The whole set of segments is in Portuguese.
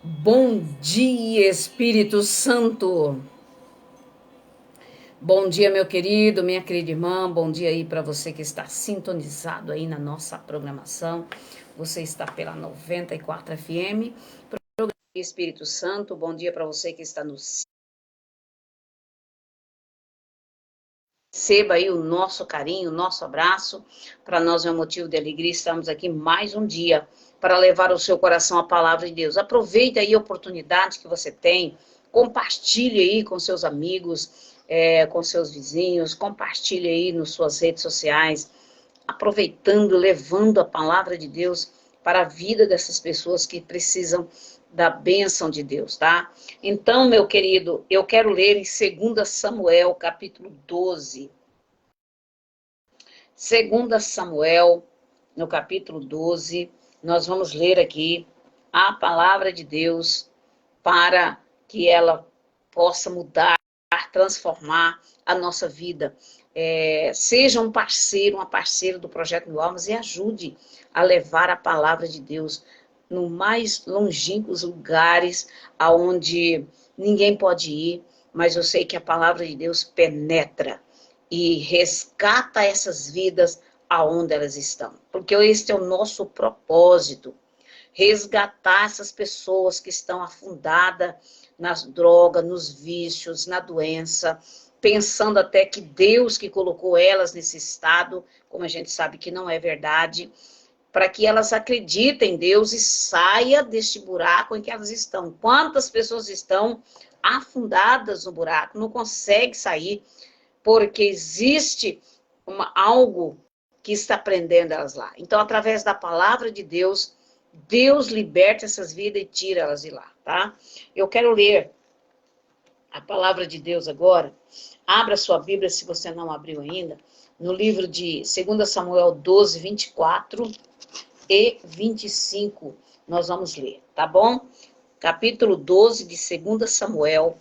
Bom dia, Espírito Santo. Bom dia, meu querido, minha querida irmã. Bom dia aí para você que está sintonizado aí na nossa programação. Você está pela 94 FM. Espírito Santo, bom dia para você que está no Receba aí o nosso carinho, o nosso abraço. Para nós é um motivo de alegria. Estamos aqui mais um dia para levar ao seu coração a palavra de Deus. Aproveite aí a oportunidade que você tem. Compartilhe aí com seus amigos, com seus vizinhos. Compartilhe aí nas suas redes sociais. Aproveitando, levando a palavra de Deus para a vida dessas pessoas que precisam da bênção de Deus, tá? Então, meu querido, eu quero ler em 2 Samuel, capítulo 12. 2 Samuel, no capítulo 12, nós vamos ler aqui a palavra de Deus para que ela possa mudar, transformar a nossa vida. Seja um parceiro, uma parceira do Projeto Mil Almas e ajude a levar a palavra de Deus no mais longínquos lugares aonde ninguém pode ir, mas eu sei que a palavra de Deus penetra e resgata essas vidas aonde elas estão. Porque este é o nosso propósito, resgatar essas pessoas que estão afundadas nas drogas, nos vícios, na doença, pensando até que Deus que colocou elas nesse estado, como a gente sabe que não é verdade, para que elas acreditem em Deus e saia deste buraco em que elas estão. Quantas pessoas estão afundadas no buraco, não conseguem sair, porque existe algo que está prendendo elas lá. Então, através da palavra de Deus, Deus liberta essas vidas e tira elas de lá, tá? Eu quero ler a palavra de Deus agora. Abra sua Bíblia, se você não abriu ainda, no livro de 2 Samuel 12, 24 e 25, nós vamos ler, tá bom? Capítulo 12 de 2 Samuel,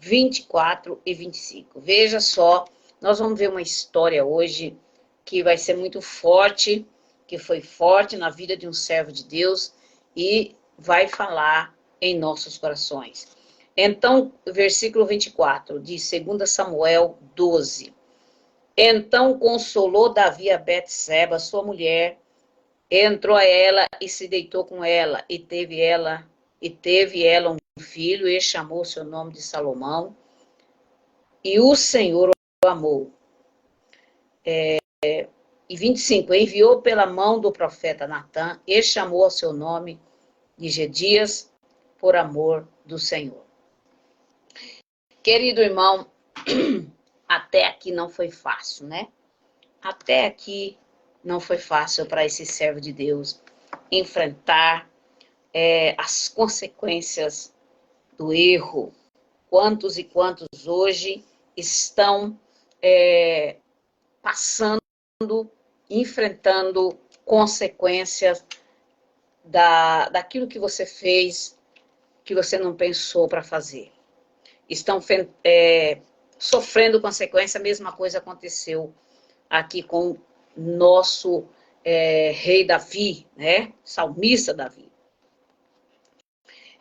24 e 25. Veja só, nós vamos ver uma história hoje que vai ser muito forte, que foi forte na vida de um servo de Deus e vai falar em nossos corações. Então, versículo 24 de 2 Samuel 12. Então consolou Davi a Betseba, sua mulher, entrou a ela e se deitou com ela, e teve ela um filho, e chamou seu nome de Salomão, e o Senhor o amou. E 25, enviou pela mão do profeta Natã, e chamou ao seu nome de Gedias, por amor do Senhor. Querido irmão, até aqui não foi fácil, né? Até aqui não foi fácil para esse servo de Deus enfrentar as consequências do erro. Quantos e quantos hoje estão passando, enfrentando consequências daquilo que você fez, que você não pensou para fazer. Estão sofrendo consequência, a mesma coisa aconteceu aqui com nosso rei Davi, né? Salmista Davi.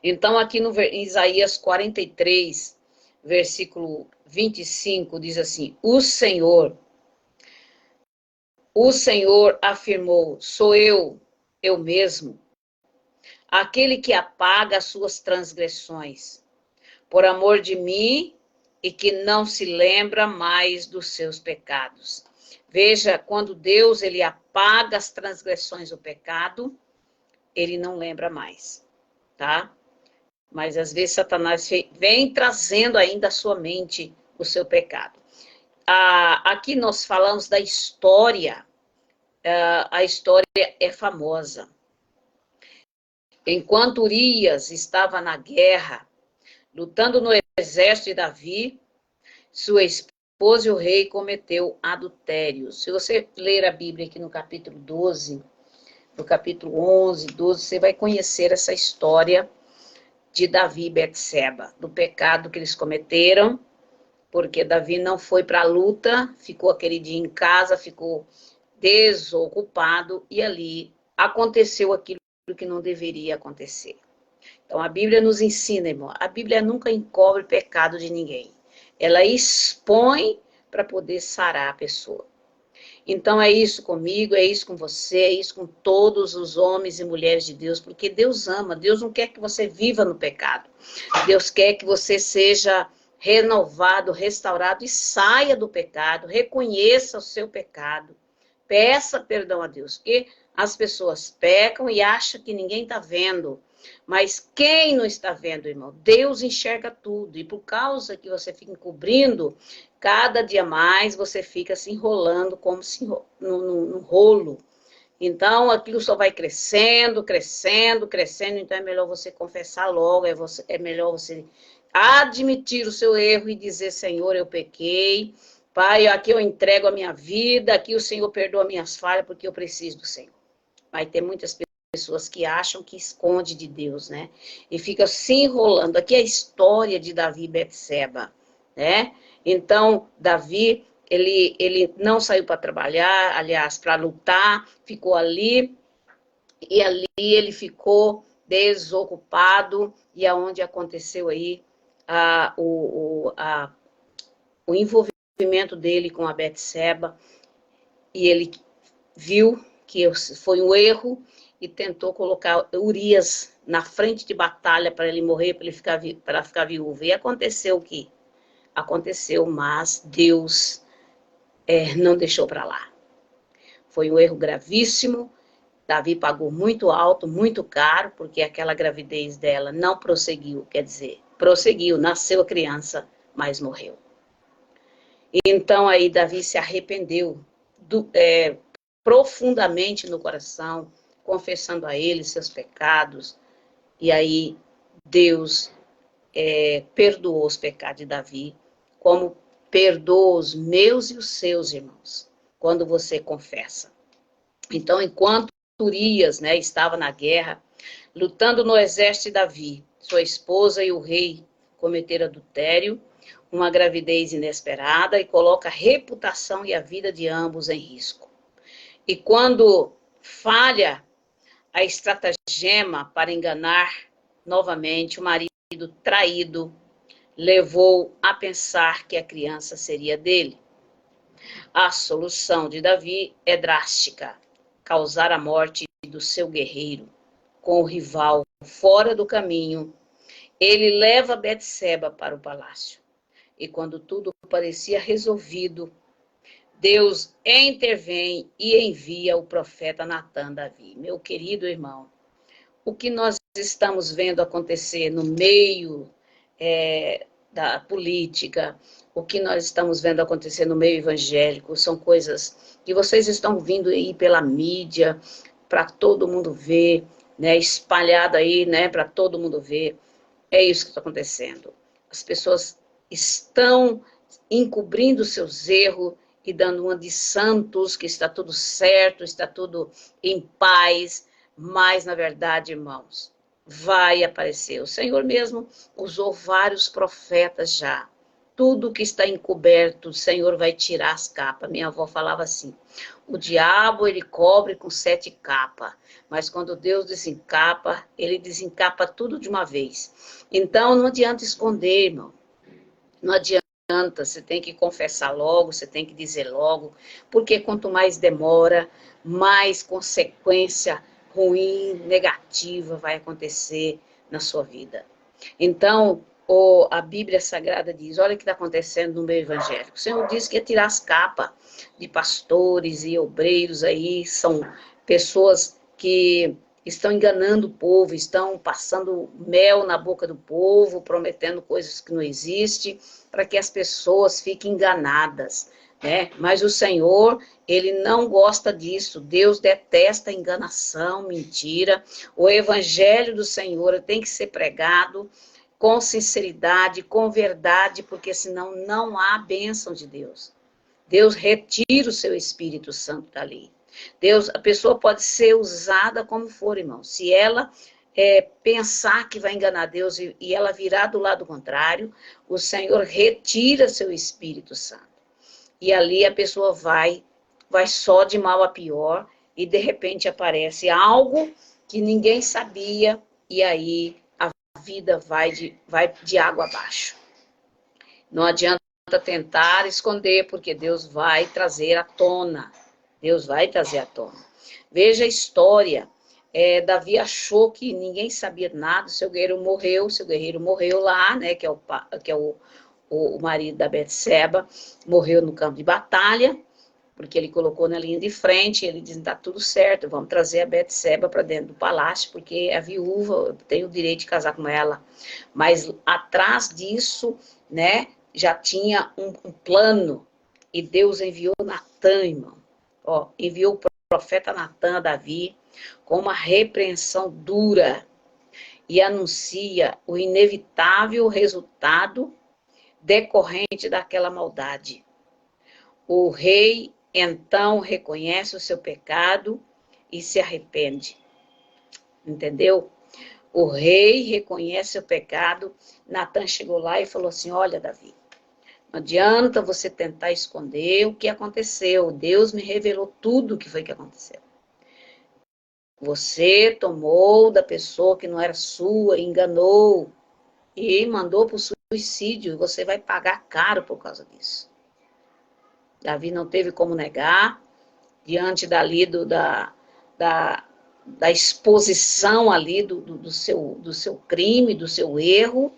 Então, aqui no Isaías 43, versículo 25, diz assim: O Senhor afirmou, sou eu mesmo, aquele que apaga as suas transgressões, por amor de mim, e que não se lembra mais dos seus pecados. Veja, quando Deus ele apaga as transgressões do pecado, ele não lembra mais, tá? Mas às vezes Satanás vem trazendo ainda à sua mente o seu pecado. Aqui nós falamos da história, a história é famosa. Enquanto Urias estava na guerra, lutando no exército de Davi, sua esposa e o rei cometeu adultério. Se você ler a Bíblia aqui no capítulo 12, no capítulo 11, 12, você vai conhecer essa história de Davi e Betseba, do pecado que eles cometeram, porque Davi não foi para a luta, ficou aquele dia em casa, ficou desocupado, e ali aconteceu aquilo que não deveria acontecer. Então, a Bíblia nos ensina, irmão, a Bíblia nunca encobre pecado de ninguém. Ela expõe para poder sarar a pessoa. Então, é isso comigo, é isso com você, é isso com todos os homens e mulheres de Deus, porque Deus ama, Deus não quer que você viva no pecado. Deus quer que você seja renovado, restaurado e saia do pecado, reconheça o seu pecado, peça perdão a Deus, porque as pessoas pecam e acham que ninguém está vendo. Mas quem não está vendo, irmão? Deus enxerga tudo. E por causa que você fica encobrindo, cada dia mais você fica se enrolando como se num rolo. Então, aquilo só vai crescendo, crescendo, crescendo. Então, é melhor você confessar logo, é melhor você admitir o seu erro e dizer, Senhor, eu pequei. Pai, aqui eu entrego a minha vida, aqui o Senhor perdoa minhas falhas, porque eu preciso do Senhor. Vai ter muitas pessoas que acham que esconde de Deus, né? E fica se enrolando. Aqui é a história de Davi e Betseba, né? Então, Davi, ele não saiu para trabalhar, aliás, para lutar, ficou ali, e ali ele ficou desocupado, e aonde aconteceu aí o envolvimento dele com a Betseba, e ele viu que foi um erro e tentou colocar Urias na frente de batalha para ele morrer, para ficar viúvo. E aconteceu o que aconteceu, mas Deus não deixou para lá. Foi um erro gravíssimo. Davi pagou muito alto, muito caro, porque aquela gravidez dela não prosseguiu, quer dizer, prosseguiu, nasceu a criança, mas morreu. Então aí Davi se arrependeu profundamente no coração, confessando a ele seus pecados, e aí Deus perdoou os pecados de Davi, como perdoa os meus e os seus irmãos, quando você confessa. Então, enquanto Urias, né, estava na guerra, lutando no exército de Davi, sua esposa e o rei cometeram adultério, uma gravidez inesperada, e coloca a reputação e a vida de ambos em risco. E quando falha a estratagema para enganar novamente, o marido traído levou a pensar que a criança seria dele. A solução de Davi é drástica: causar a morte do seu guerreiro. Com o rival fora do caminho, ele leva Betseba para o palácio. E quando tudo parecia resolvido, Deus intervém e envia o profeta Natã a Davi. Meu querido irmão, o que nós estamos vendo acontecer no meio da política, o que nós estamos vendo acontecer no meio evangélico, são coisas que vocês estão vindo aí pela mídia, para todo mundo ver, né, espalhado aí, né, para todo mundo ver. É isso que está acontecendo. As pessoas estão encobrindo seus erros e dando uma de santos, que está tudo certo, está tudo em paz, mas, na verdade, irmãos, vai aparecer. O Senhor mesmo usou vários profetas já. Tudo que está encoberto, o Senhor vai tirar as capas. Minha avó falava assim, o diabo, ele cobre com 7 capas, mas quando Deus desencapa, ele desencapa tudo de uma vez. Então, não adianta esconder, irmão. Não adianta, você tem que confessar logo, você tem que dizer logo, porque quanto mais demora, mais consequência ruim, negativa vai acontecer na sua vida. Então, a Bíblia Sagrada diz, olha o que está acontecendo no meio evangélico. O Senhor disse que ia tirar as capas de pastores e obreiros aí, são pessoas que estão enganando o povo, estão passando mel na boca do povo, prometendo coisas que não existem, para que as pessoas fiquem enganadas, né? Mas o Senhor, ele não gosta disso. Deus detesta enganação, mentira. O evangelho do Senhor tem que ser pregado com sinceridade, com verdade, porque senão não há bênção de Deus. Deus retira o seu Espírito Santo dali. Deus, a pessoa pode ser usada como for, irmão. Se ela pensar que vai enganar Deus e ela virar do lado contrário, o Senhor retira seu Espírito Santo. E ali a pessoa vai só de mal a pior, e de repente aparece algo que ninguém sabia, e aí vida vai de água abaixo. Não adianta tentar esconder, porque Deus vai trazer à tona. Deus vai trazer à tona. Veja a história. Davi achou que ninguém sabia nada, seu guerreiro morreu lá, né, que é o marido da Betseba, morreu no campo de batalha, porque ele colocou na linha de frente, ele disse, tá tudo certo, vamos trazer a Betseba para dentro do palácio, porque a viúva tem o direito de casar com ela. Mas atrás disso, né, já tinha um plano, e Deus enviou Natã, irmão. Ó, enviou o profeta Natã a Davi com uma repreensão dura e anuncia o inevitável resultado decorrente daquela maldade. O rei, então, reconhece o seu pecado e se arrepende. Entendeu? O rei reconhece o pecado. Natã chegou lá e falou assim, olha, Davi, não adianta você tentar esconder o que aconteceu. Deus me revelou tudo o que foi que aconteceu. Você tomou da pessoa que não era sua, enganou e mandou para o suicídio. Você vai pagar caro por causa disso. Davi não teve como negar, diante da exposição ali do seu crime, do seu erro,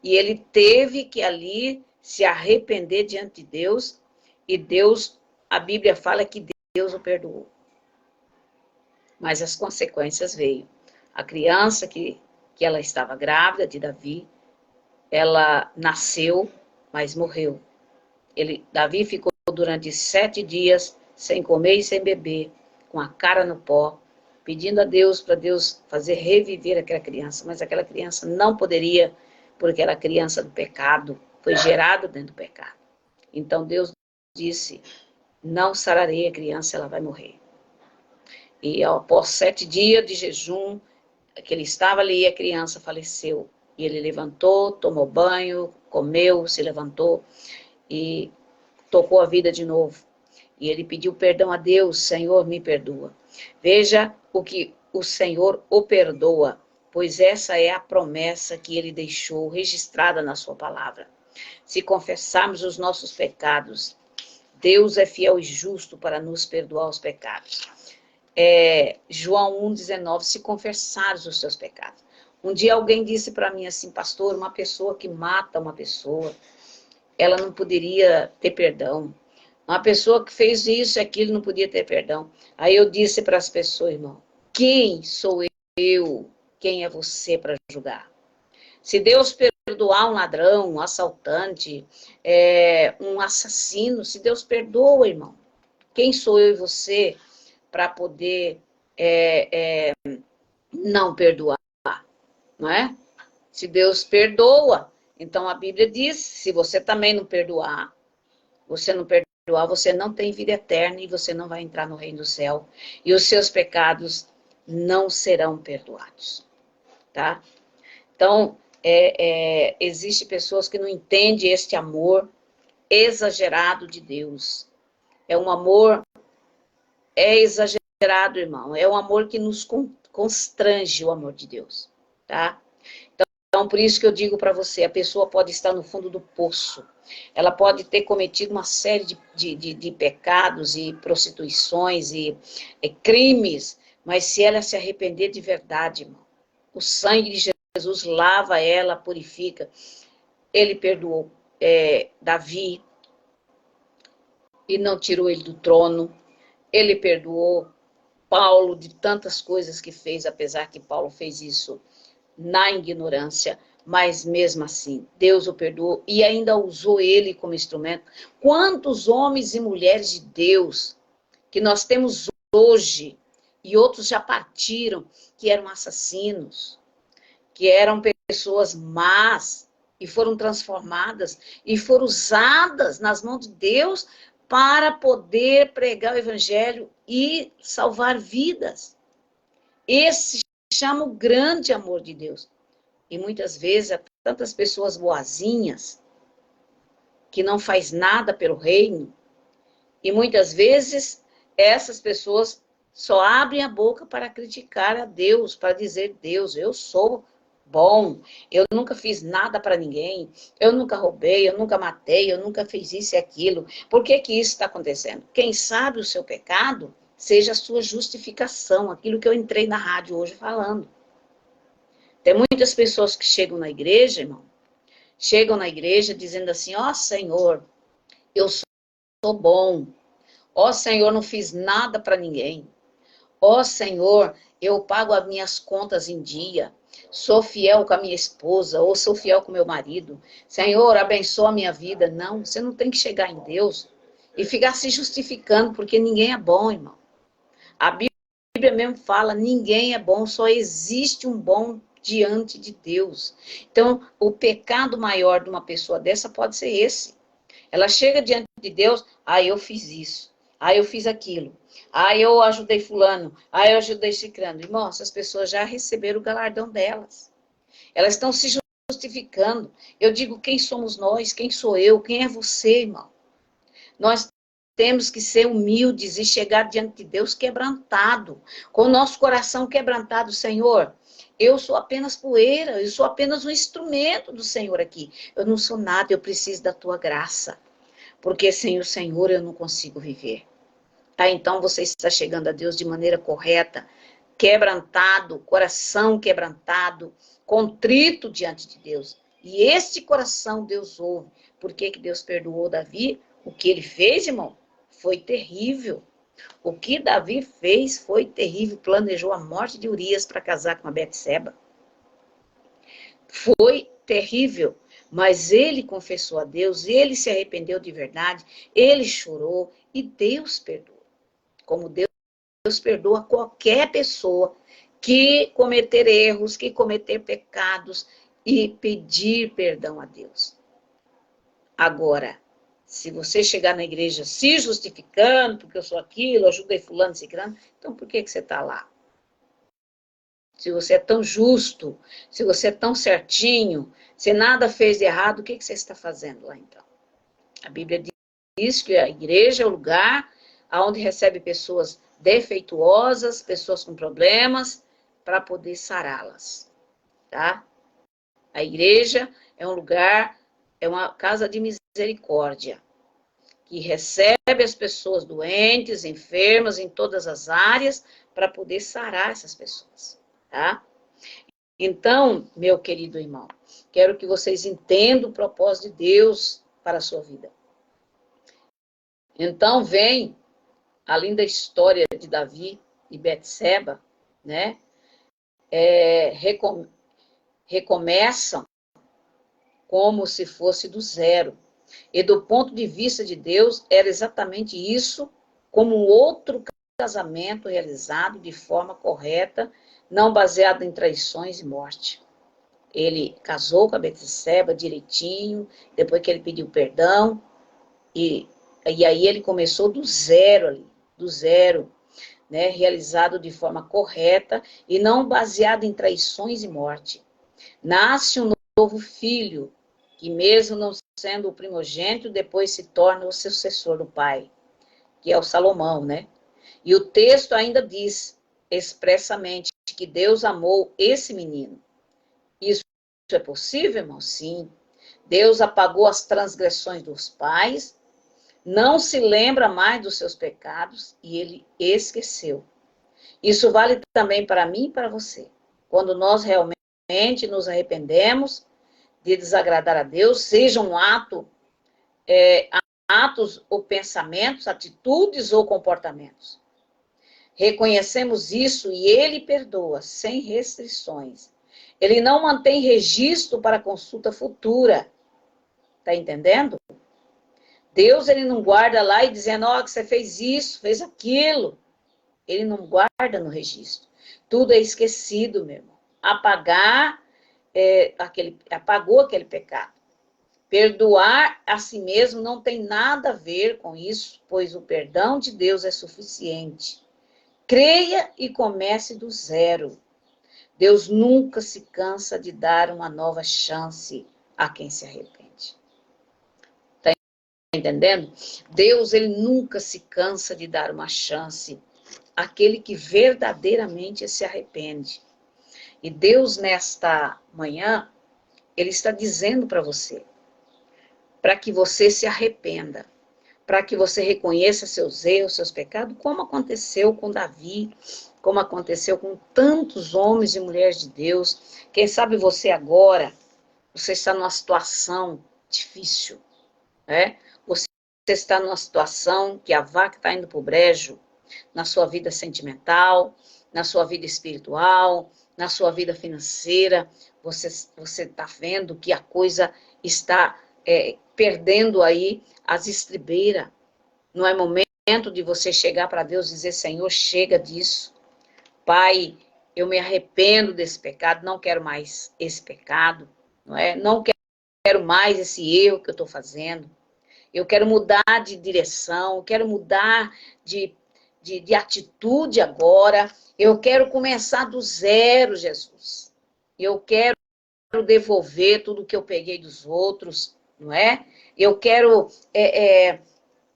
e ele teve que ali se arrepender diante de Deus, e Deus, a Bíblia fala que Deus o perdoou. Mas as consequências veio. A criança que ela estava grávida de Davi, ela nasceu, mas morreu. Davi ficou durante 7 dias sem comer e sem beber, com a cara no pó, pedindo a Deus para Deus fazer reviver aquela criança, mas aquela criança não poderia, porque era criança do pecado, foi gerada dentro do pecado. Então Deus disse, não sararei a criança, ela vai morrer. E após 7 dias de jejum, que ele estava ali, a criança faleceu. E ele levantou, tomou banho, comeu, se levantou e tocou a vida de novo. E ele pediu perdão a Deus, Senhor, me perdoa. Veja o que o Senhor o perdoa, pois essa é a promessa que ele deixou registrada na sua palavra. Se confessarmos os nossos pecados, Deus é fiel e justo para nos perdoar os pecados. João 1,19, se confessares os seus pecados. Um dia alguém disse para mim assim, pastor, uma pessoa que mata uma pessoa, ela não poderia ter perdão. Uma pessoa que fez isso e aquilo não podia ter perdão. Aí eu disse para as pessoas, irmão, quem sou eu? Quem é você para julgar? Se Deus perdoar um ladrão, um assaltante, um assassino, se Deus perdoa, irmão, quem sou eu e você para poder não perdoar, não é? Se Deus perdoa, então a Bíblia diz, se você também não perdoar, você não tem vida eterna e você não vai entrar no reino do céu. E os seus pecados não serão perdoados, tá? Então, existe pessoas que não entendem este amor exagerado de Deus. É um amor exagerado, irmão. É um amor que nos constrange, o amor de Deus, tá? Então, por isso que eu digo para você, a pessoa pode estar no fundo do poço, ela pode ter cometido uma série de pecados e prostituições e crimes, mas se ela se arrepender de verdade, irmão, o sangue de Jesus lava ela, purifica. Ele perdoou Davi e não tirou ele do trono. Ele perdoou Paulo de tantas coisas que fez, apesar que Paulo fez isso na ignorância, mas mesmo assim, Deus o perdoou e ainda usou ele como instrumento. Quantos homens e mulheres de Deus que nós temos hoje, e outros já partiram, que eram assassinos, que eram pessoas más, e foram transformadas, e foram usadas nas mãos de Deus para poder pregar o evangelho e salvar vidas. Esse chama o grande amor de Deus. E muitas vezes há tantas pessoas boazinhas que não faz nada pelo reino. E muitas vezes essas pessoas só abrem a boca para criticar a Deus, para dizer, Deus, eu sou bom, eu nunca fiz nada para ninguém, eu nunca roubei, eu nunca matei, eu nunca fiz isso e aquilo. Por que que isso está acontecendo? Quem sabe o seu pecado seja a sua justificação, aquilo que eu entrei na rádio hoje falando. Tem muitas pessoas que chegam na igreja, irmão, chegam na igreja dizendo assim, ó Senhor, eu sou bom, ó Senhor, não fiz nada para ninguém, ó Senhor, eu pago as minhas contas em dia, sou fiel com a minha esposa, ou sou fiel com meu marido, Senhor, abençoa a minha vida. Não, você não tem que chegar em Deus e ficar se justificando, porque ninguém é bom, irmão. A Bíblia mesmo fala, ninguém é bom, só existe um bom diante de Deus. Então, o pecado maior de uma pessoa dessa pode ser esse. Ela chega diante de Deus, eu fiz isso, eu fiz aquilo, eu ajudei fulano, eu ajudei ciclano. Irmão, essas pessoas já receberam o galardão delas. Elas estão se justificando. Eu digo, quem somos nós? Quem sou eu? Quem é você, irmão? Nós temos que ser humildes e chegar diante de Deus quebrantado, com o nosso coração quebrantado. Senhor, eu sou apenas poeira, eu sou apenas um instrumento do Senhor aqui. Eu não sou nada, eu preciso da tua graça. Porque sem o Senhor eu não consigo viver. Então você está chegando a Deus de maneira correta, quebrantado, coração quebrantado, contrito diante de Deus. E este coração Deus ouve. Por que que Deus perdoou Davi? O que ele fez, irmão, foi terrível. O que Davi fez foi terrível. Planejou a morte de Urias para casar com a Betseba. Foi terrível. Mas ele confessou a Deus, ele se arrependeu de verdade, ele chorou e Deus perdoou. Como Deus perdoa qualquer pessoa que cometer erros, que cometer pecados e pedir perdão a Deus. Agora, se você chegar na igreja se justificando, porque eu sou aquilo, ajudei fulano, ciclano, então por que você está lá? Se você é tão justo, se você é tão certinho, se nada fez de errado, o que você está fazendo lá então? A Bíblia diz que a igreja é o lugar onde recebe pessoas defeituosas, pessoas com problemas, para poder sará-las, tá? A igreja é um lugar, é uma casa de misericórdia, que recebe as pessoas doentes, enfermas, em todas as áreas, para poder sarar essas pessoas, tá? Então, meu querido irmão, quero que vocês entendam o propósito de Deus para a sua vida. Então, vem a linda história de Davi e Betseba, né? Recomeçam como se fosse do zero. E do ponto de vista de Deus, era exatamente isso, como um outro casamento realizado de forma correta, não baseado em traições e morte. Ele casou com a Betseba direitinho, depois que ele pediu perdão, e aí ele começou do zero ali, do zero, né, realizado de forma correta e não baseado em traições e morte. Nasce um novo filho, que mesmo não sendo o primogênito, depois se torna o sucessor do pai, que é o Salomão, né? E o texto ainda diz expressamente que Deus amou esse menino. Isso é possível, irmão? Sim. Deus apagou as transgressões dos pais, não se lembra mais dos seus pecados e ele esqueceu. Isso vale também para mim e para você. Quando nós realmente nos arrependemos de desagradar a Deus, seja um atos ou pensamentos, atitudes ou comportamentos. Reconhecemos isso e ele perdoa, sem restrições. Ele não mantém registro para consulta futura. Está entendendo? Deus, ele não guarda lá e dizendo, que você fez isso, fez aquilo. Ele não guarda no registro. Tudo é esquecido, meu irmão. Apagou aquele pecado. Perdoar a si mesmo não tem nada a ver com isso, pois o perdão de Deus é suficiente. Creia e comece do zero. Deus nunca se cansa de dar uma nova chance a quem se arrepende. Está entendendo? Deus, ele nunca se cansa de dar uma chance àquele que verdadeiramente se arrepende. E Deus, nesta manhã, Ele está dizendo para você, para que você se arrependa, para que você reconheça seus erros, seus pecados, como aconteceu com Davi, como aconteceu com tantos homens e mulheres de Deus. Quem sabe você agora, você está numa situação difícil, né? Você está numa situação que a vaca está indo para o brejo, na sua vida sentimental, na sua vida espiritual, na sua vida financeira. Você está vendo que a coisa está perdendo aí as estribeiras. Não é momento de você chegar para Deus e dizer, Senhor, chega disso. Pai, eu me arrependo desse pecado, não quero mais esse pecado, não é? Não quero mais esse erro que eu estou fazendo. Eu quero mudar de direção, quero mudar de atitude agora. Eu quero começar do zero, Jesus. Eu quero devolver tudo que eu peguei dos outros, não é? Eu quero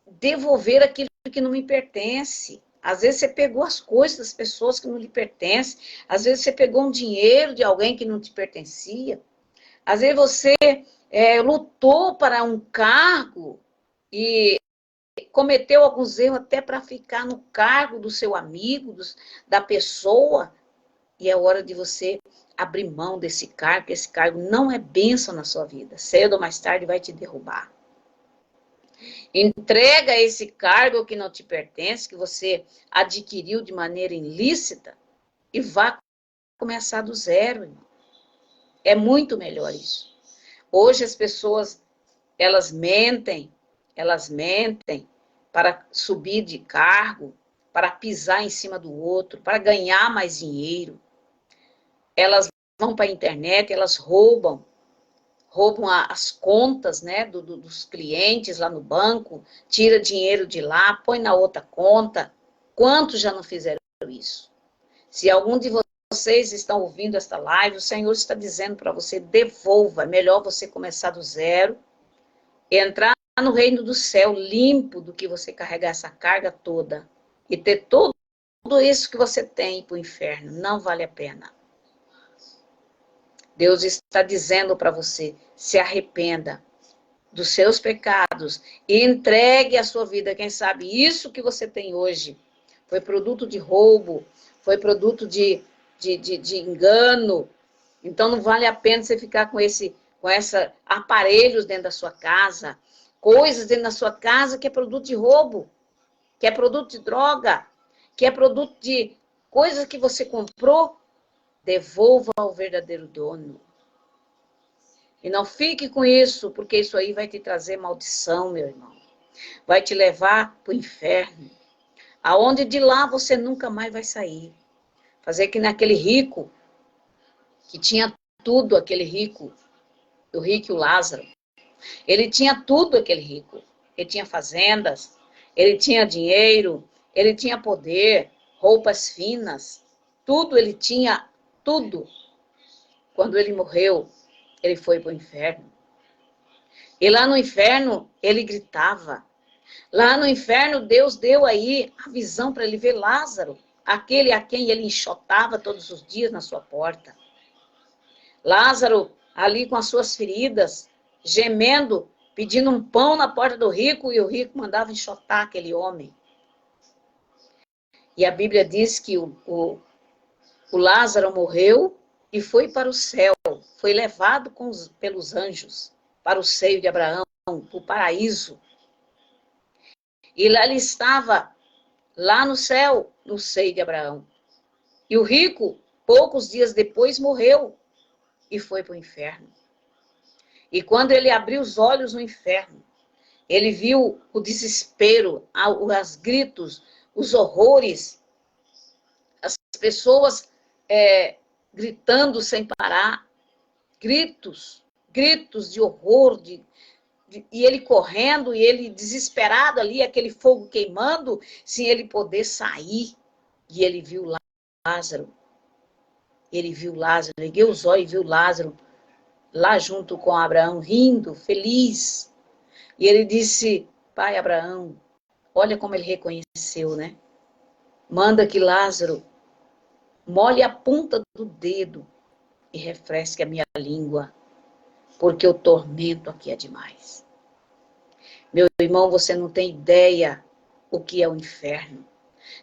devolver aquilo que não me pertence. Às vezes você pegou as coisas das pessoas que não lhe pertencem. Às vezes você pegou um dinheiro de alguém que não te pertencia. Às vezes você lutou para um cargo e cometeu alguns erros até para ficar no cargo do seu amigo, da pessoa. E é hora de você abrir mão desse cargo, que esse cargo não é bênção na sua vida. Cedo ou mais tarde vai te derrubar. Entrega esse cargo que não te pertence, que você adquiriu de maneira ilícita, e vá começar do zero, irmão. É muito melhor isso. Hoje as pessoas, elas mentem para subir de cargo, para pisar em cima do outro, para ganhar mais dinheiro. Elas vão para a internet, elas roubam as contas, né, dos clientes lá no banco, tira dinheiro de lá, põe na outra conta. Quantos já não fizeram isso? Se algum de vocês estão ouvindo esta live, o Senhor está dizendo para você, devolva. É melhor você começar do zero, entrar no reino do céu limpo do que você carregar essa carga toda e ter tudo isso que você tem para o inferno. Não vale a pena. Deus está dizendo para você, se arrependa dos seus pecados e entregue a sua vida. Quem sabe isso que você tem hoje foi produto de roubo, foi produto de engano. Então não vale a pena você ficar com esses aparelhos dentro da sua casa, coisas dentro da sua casa que é produto de roubo, que é produto de droga, que é produto de coisas que você comprou. Devolva ao verdadeiro dono. E não fique com isso, porque isso aí vai te trazer maldição, meu irmão. Vai te levar para o inferno. Aonde de lá você nunca mais vai sair. Fazer que naquele rico, que tinha tudo, aquele rico, o rico e o Lázaro. Ele tinha tudo, aquele rico. Ele tinha fazendas, ele tinha dinheiro, ele tinha poder, roupas finas. Tudo, ele tinha tudo. Quando ele morreu, ele foi para o inferno. E lá no inferno, ele gritava. Lá no inferno, Deus deu aí a visão para ele ver Lázaro, aquele a quem ele enxotava todos os dias na sua porta. Lázaro, ali com as suas feridas, gemendo, pedindo um pão na porta do rico, e o rico mandava enxotar aquele homem. E a Bíblia diz que o Lázaro morreu e foi para o céu, foi levado pelos anjos para o seio de Abraão, para o paraíso. E lá ele estava, lá no céu, no seio de Abraão. E o rico, poucos dias depois, morreu e foi para o inferno. E quando ele abriu os olhos no inferno, ele viu o desespero, os gritos, os horrores, as pessoas gritando sem parar, gritos de horror, e ele correndo, e ele desesperado ali, aquele fogo queimando, sem ele poder sair. E ele viu Lázaro. Ele viu Lázaro, ergueu os olhos e viu Lázaro lá junto com Abraão, rindo, feliz. E ele disse, pai Abraão, olha como ele reconheceu, né? Manda que Lázaro molhe a ponta do dedo e refresque a minha língua, porque o tormento aqui é demais. Meu irmão, você não tem ideia o que é o inferno.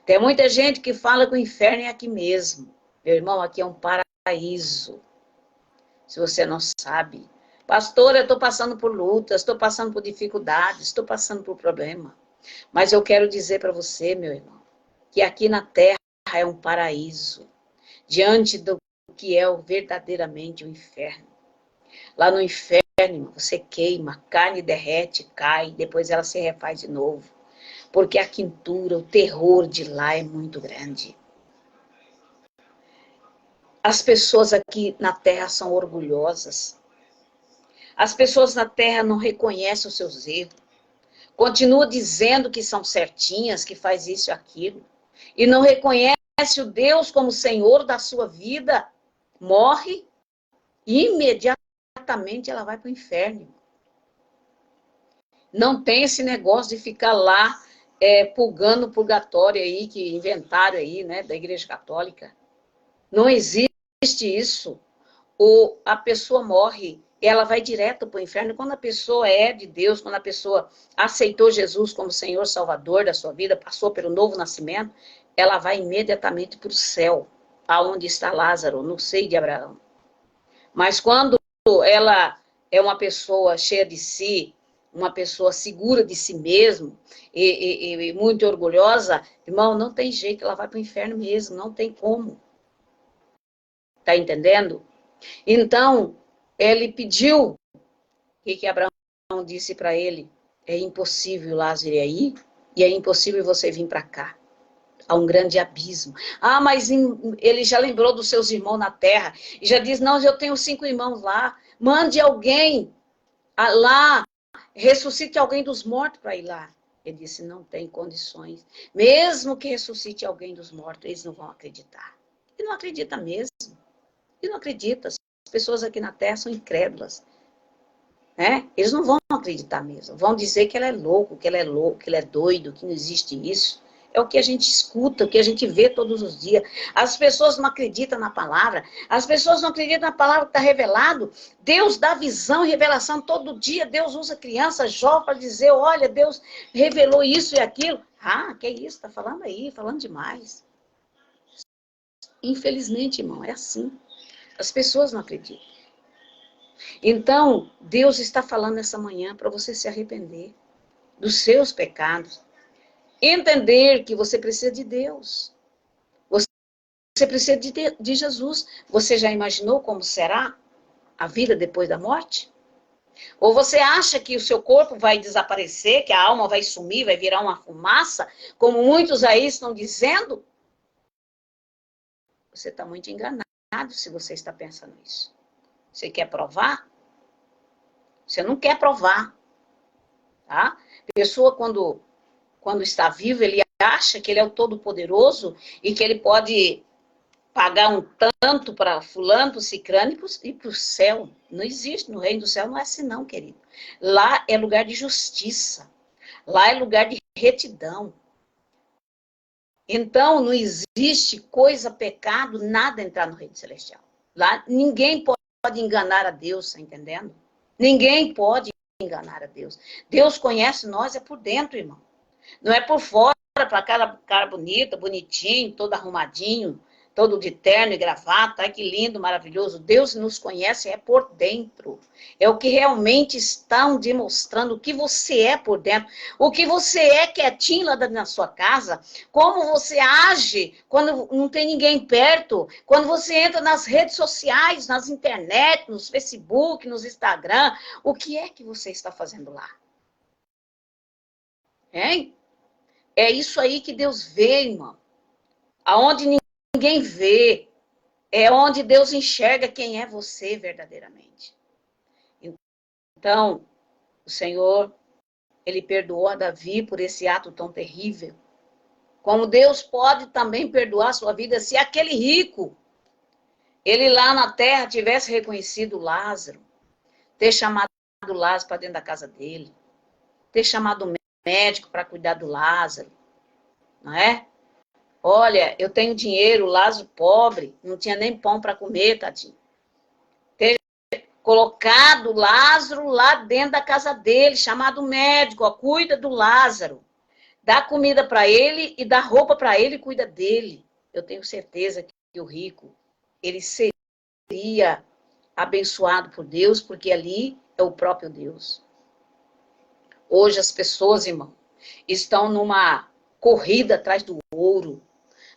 Tem muita gente que fala que o inferno é aqui mesmo. Meu irmão, aqui é um paraíso. Se você não sabe. Pastor, eu estou passando por lutas, estou passando por dificuldades, estou passando por problema. Mas eu quero dizer para você, meu irmão, que aqui na terra é um paraíso. Diante do que é verdadeiramente o inferno. Lá no inferno, você queima, a carne derrete, cai, depois ela se refaz de novo. Porque a quintura, o terror de lá é muito grande. As pessoas aqui na terra são orgulhosas. As pessoas na terra não reconhecem os seus erros. Continua dizendo que são certinhas, que faz isso e aquilo. E não reconhece o Deus como Senhor da sua vida. Morre e imediatamente ela vai para o inferno. Não tem esse negócio de ficar lá pulgando o purgatório aí, que inventaram aí, né, da Igreja Católica. Não existe isso. Ou a pessoa morre, ela vai direto para o inferno. Quando a pessoa é de Deus, quando a pessoa aceitou Jesus como Senhor Salvador da sua vida, passou pelo novo nascimento, ela vai imediatamente para o céu, aonde está Lázaro, no seio de Abraão. Mas quando ela é uma pessoa cheia de si, uma pessoa segura de si mesmo e muito orgulhosa, irmão, não tem jeito, ela vai para o inferno mesmo, não tem como. Tá entendendo? Então, ele pediu, o que Abraão disse para ele? É impossível Lázaro ir aí, e é impossível você vir para cá. Há um grande abismo. Ah, mas ele já lembrou dos seus irmãos na terra, e já diz, não, eu tenho 5 irmãos lá, mande alguém lá, ressuscite alguém dos mortos para ir lá. Ele disse, não tem condições. Mesmo que ressuscite alguém dos mortos, eles não vão acreditar. E não acredita mesmo. E não acredita. As pessoas aqui na Terra são incrédulas. Né? Eles não vão acreditar mesmo. Vão dizer que ela é louco, que ele é doido, que não existe isso. É o que a gente escuta, o que a gente vê todos os dias. As pessoas não acreditam na palavra. As pessoas não acreditam na palavra que está revelado. Deus dá visão e revelação todo dia. Deus usa criança, jovem, para dizer, olha, Deus revelou isso e aquilo. Ah, que isso? Está falando aí, falando demais. Infelizmente, irmão, é assim. As pessoas não acreditam. Então, Deus está falando nessa manhã para você se arrepender dos seus pecados. Entender que você precisa de Deus. Você precisa de Jesus. Você já imaginou como será a vida depois da morte? Ou você acha que o seu corpo vai desaparecer, que a alma vai sumir, vai virar uma fumaça, como muitos aí estão dizendo? Você está muito enganado se você está pensando isso. Você quer provar? Você não quer provar. Tá? A pessoa, quando está vivo, ele acha que ele é o Todo-Poderoso e que ele pode pagar um tanto para fulano, para cicrano e para o céu. Não existe. No reino do céu não é assim não, querido. Lá é lugar de justiça. Lá é lugar de retidão. Então, não existe coisa, pecado, nada entrar no reino celestial. Lá ninguém pode enganar a Deus, tá entendendo? Ninguém pode enganar a Deus. Deus conhece nós é por dentro, irmão. Não é por fora, para cara bonita, bonitinho, todo arrumadinho, todo de terno e gravata. Ai, que lindo, maravilhoso. Deus nos conhece é por dentro. É o que realmente estão demonstrando o que você é por dentro. O que você é quietinho lá na sua casa. Como você age quando não tem ninguém perto. Quando você entra nas redes sociais, nas internet, nos Facebook, nos Instagram. O que é que você está fazendo lá? Hein? É isso aí que Deus vê, irmão. Aonde ninguém vê. É onde Deus enxerga quem é você verdadeiramente. Então, o Senhor, Ele perdoou a Davi por esse ato tão terrível. Como Deus pode também perdoar a sua vida se aquele rico, ele lá na terra tivesse reconhecido Lázaro, ter chamado Lázaro para dentro da casa dele, ter chamado o médico para cuidar do Lázaro, não é? Olha, eu tenho dinheiro, Lázaro pobre, não tinha nem pão para comer, tadinho. colocado Lázaro lá dentro da casa dele, chamado médico, ó, cuida do Lázaro. Dá comida para ele e dá roupa para ele e cuida dele. Eu tenho certeza que o rico, ele seria abençoado por Deus, porque ali é o próprio Deus. Hoje as pessoas, irmão, estão numa corrida atrás do ouro,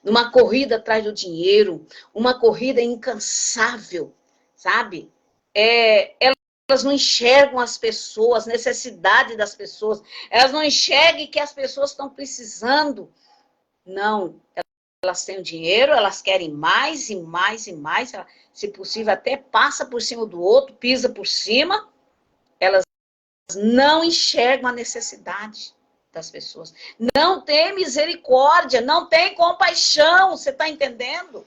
numa corrida atrás do dinheiro, uma corrida incansável, sabe? Elas não enxergam as pessoas, a necessidade das pessoas, elas não enxergam que as pessoas estão precisando. Não, elas têm o dinheiro, elas querem mais e mais e mais, se possível até passa por cima do outro, pisa por cima, elas não enxergam a necessidade das pessoas. Não tem misericórdia, não tem compaixão, você está entendendo?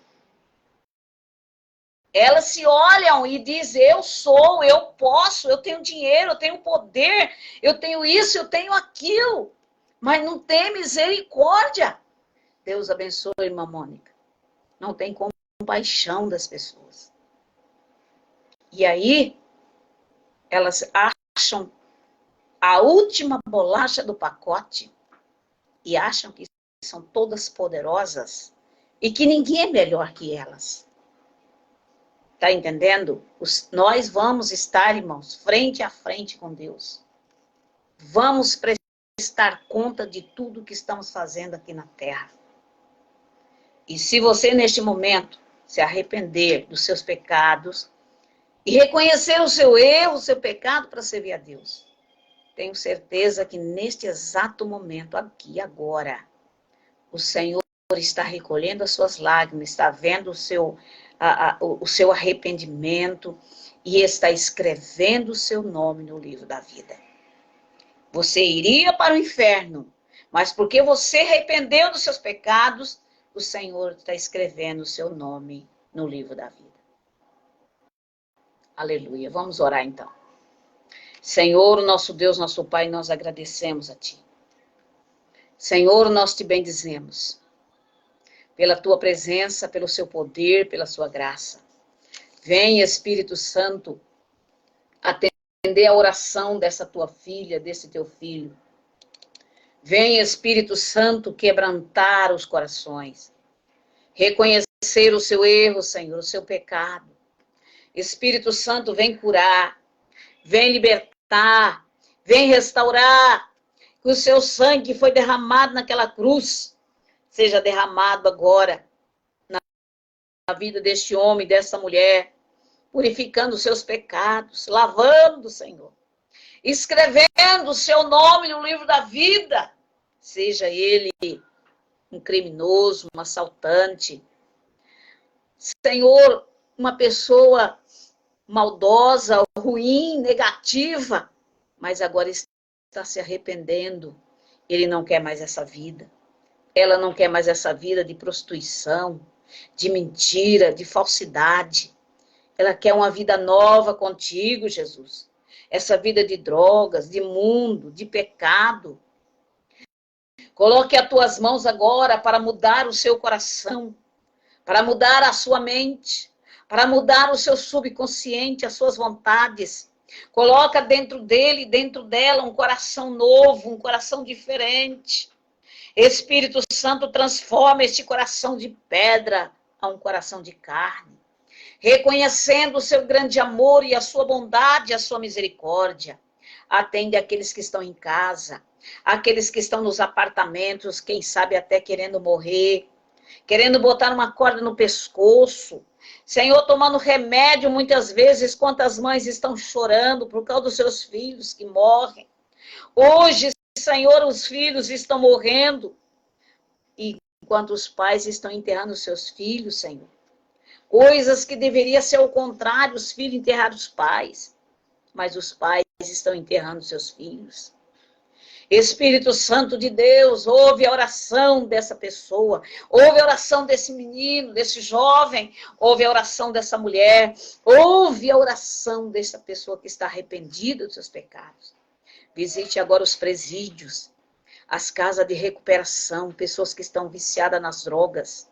Elas se olham e dizem, eu sou, eu posso, eu tenho dinheiro, eu tenho poder, eu tenho isso, eu tenho aquilo, mas não tem misericórdia. Deus abençoe, irmã Mônica. Não tem compaixão das pessoas. E aí, elas acham a última bolacha do pacote e acham que são todas poderosas e que ninguém é melhor que elas. Tá entendendo? Nós vamos estar, irmãos, frente a frente com Deus. Vamos prestar conta de tudo que estamos fazendo aqui na terra. E se você, neste momento, se arrepender dos seus pecados e reconhecer o seu erro, o seu pecado para servir a Deus, tenho certeza que neste exato momento, aqui, agora, o Senhor está recolhendo as suas lágrimas, está vendo o seu arrependimento e está escrevendo o seu nome no livro da vida. Você iria para o inferno, mas porque você arrependeu dos seus pecados, o Senhor está escrevendo o seu nome no livro da vida. Aleluia. Vamos orar então. Senhor, nosso Deus, nosso Pai, nós agradecemos a Ti. Senhor, nós te bendizemos pela Tua presença, pelo Seu poder, pela Sua graça. Vem, Espírito Santo, atender a oração dessa Tua filha, desse Teu filho. Vem, Espírito Santo, quebrantar os corações. Reconhecer o seu erro, Senhor, o seu pecado. Espírito Santo, vem curar. Vem libertar. Vem restaurar. Que o seu sangue que foi derramado naquela cruz seja derramado agora na vida deste homem, dessa mulher. Purificando os seus pecados. Lavando, Senhor. Escrevendo o seu nome no livro da vida. Seja ele um criminoso, um assaltante. Senhor, uma pessoa maldosa, ruim, negativa, mas agora está se arrependendo. Ele não quer mais essa vida. Ela não quer mais essa vida de prostituição, de mentira, de falsidade. Ela quer uma vida nova contigo, Jesus. Essa vida de drogas, de mundo, de pecado. Coloque as tuas mãos agora para mudar o seu coração, para mudar a sua mente, para mudar o seu subconsciente, as suas vontades. Coloca dentro dele, dentro dela, um coração novo, um coração diferente. Espírito Santo, transforma este coração de pedra a um coração de carne. Reconhecendo o seu grande amor e a sua bondade, a sua misericórdia. Atende aqueles que estão em casa, aqueles que estão nos apartamentos, quem sabe até querendo morrer, querendo botar uma corda no pescoço. Senhor, tomando remédio muitas vezes, quantas mães estão chorando por causa dos seus filhos que morrem. Hoje, Senhor, os filhos estão morrendo, enquanto os pais estão enterrando seus filhos, Senhor. Coisas que deveria ser o contrário, os filhos enterrar os pais, mas os pais estão enterrando seus filhos. Espírito Santo de Deus, ouve a oração dessa pessoa, ouve a oração desse menino, desse jovem, ouve a oração dessa mulher, ouve a oração dessa pessoa que está arrependida dos seus pecados. Visite agora os presídios, as casas de recuperação, pessoas que estão viciadas nas drogas,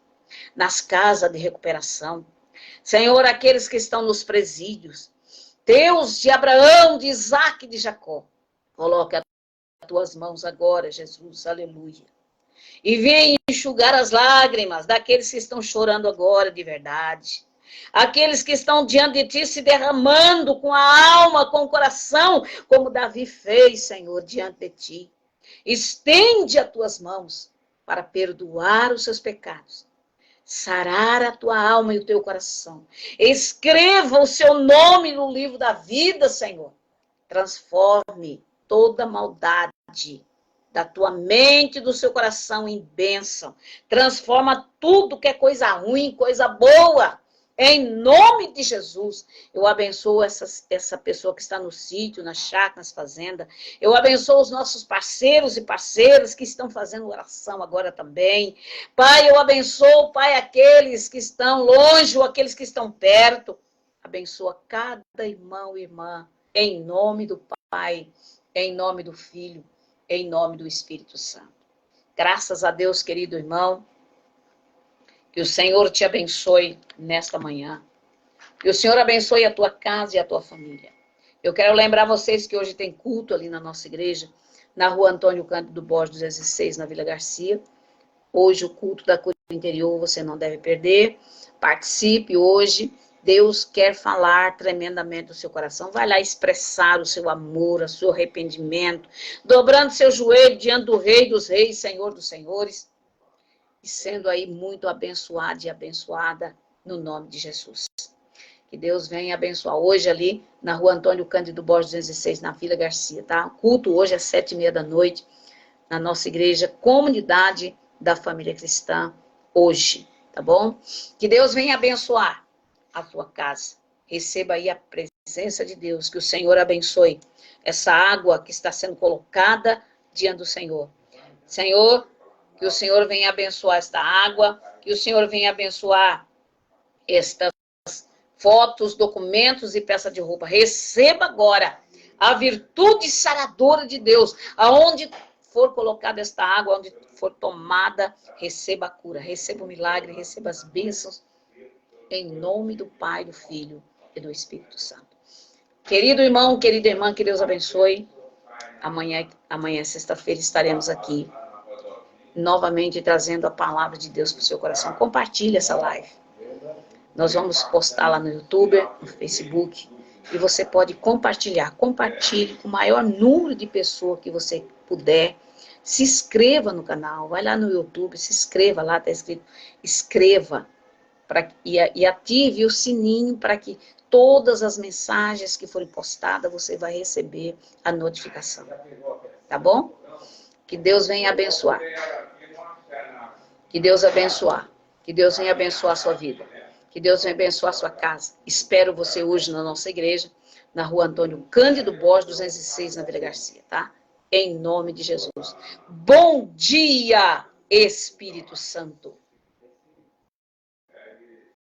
nas casas de recuperação. Senhor, aqueles que estão nos presídios, Deus de Abraão, de Isaac e de Jacó, coloca as tuas mãos agora, Jesus, aleluia. E vem enxugar as lágrimas daqueles que estão chorando agora de verdade. Aqueles que estão diante de ti se derramando com a alma, com o coração, como Davi fez, Senhor, diante de ti. Estende as tuas mãos para perdoar os seus pecados, sarar a tua alma e o teu coração. Escreva o seu nome no livro da vida, Senhor. Transforme toda maldade da tua mente e do seu coração em bênção. Transforma tudo que é coisa ruim, coisa boa. Em nome de Jesus, eu abençoo essa pessoa que está no sítio, na chácara, nas fazendas. Eu abençoo os nossos parceiros e parceiras que estão fazendo oração agora também. Pai, eu abençoo, Pai, aqueles que estão longe ou aqueles que estão perto. Abençoa cada irmão e irmã, em nome do Pai, em nome do Filho, em nome do Espírito Santo. Graças a Deus, querido irmão. Que o Senhor te abençoe nesta manhã. Que o Senhor abençoe a tua casa e a tua família. Eu quero lembrar vocês que hoje tem culto ali na nossa igreja, na rua Antônio Cândido Borges, 206, na Vila Garcia. Hoje o culto da cura interior você não deve perder. Participe hoje. Deus quer falar tremendamente do seu coração. Vai lá expressar o seu amor, o seu arrependimento, dobrando seu joelho diante do Rei dos Reis, Senhor dos Senhores. E sendo aí muito abençoada e abençoada no nome de Jesus. Que Deus venha abençoar hoje ali na rua Antônio Cândido Borges 206, na Vila Garcia, tá? O culto hoje às 7h30 da noite, na nossa igreja, Comunidade da Família Cristã, hoje, tá bom? Que Deus venha abençoar a sua casa. Receba aí a presença de Deus, que o Senhor abençoe essa água que está sendo colocada diante do Senhor. Senhor, que o Senhor venha abençoar esta água, que o Senhor venha abençoar estas fotos, documentos e peça de roupa. Receba agora a virtude saradora de Deus. Aonde for colocada esta água, onde for tomada, receba a cura, receba o milagre, receba as bênçãos, em nome do Pai, do Filho e do Espírito Santo. Querido irmão, querida irmã, que Deus abençoe. Amanhã sexta-feira, estaremos aqui novamente trazendo a palavra de Deus para o seu coração. Compartilhe essa live. Nós vamos postar lá no YouTube, no Facebook, e você pode compartilhar. Compartilhe com o maior número de pessoas que você puder. Se inscreva no canal, vai lá no YouTube, se inscreva lá, está escrito, inscreva, e ative o sininho para que todas as mensagens que forem postadas, você vai receber a notificação. Tá bom? Que Deus venha abençoar. Que Deus abençoar. Que Deus venha abençoar a sua vida. Que Deus venha abençoar a sua casa. Espero você hoje na nossa igreja, na rua Antônio Cândido Borges, 206, na Vila Garcia, tá? Em nome de Jesus. Bom dia, Espírito Santo.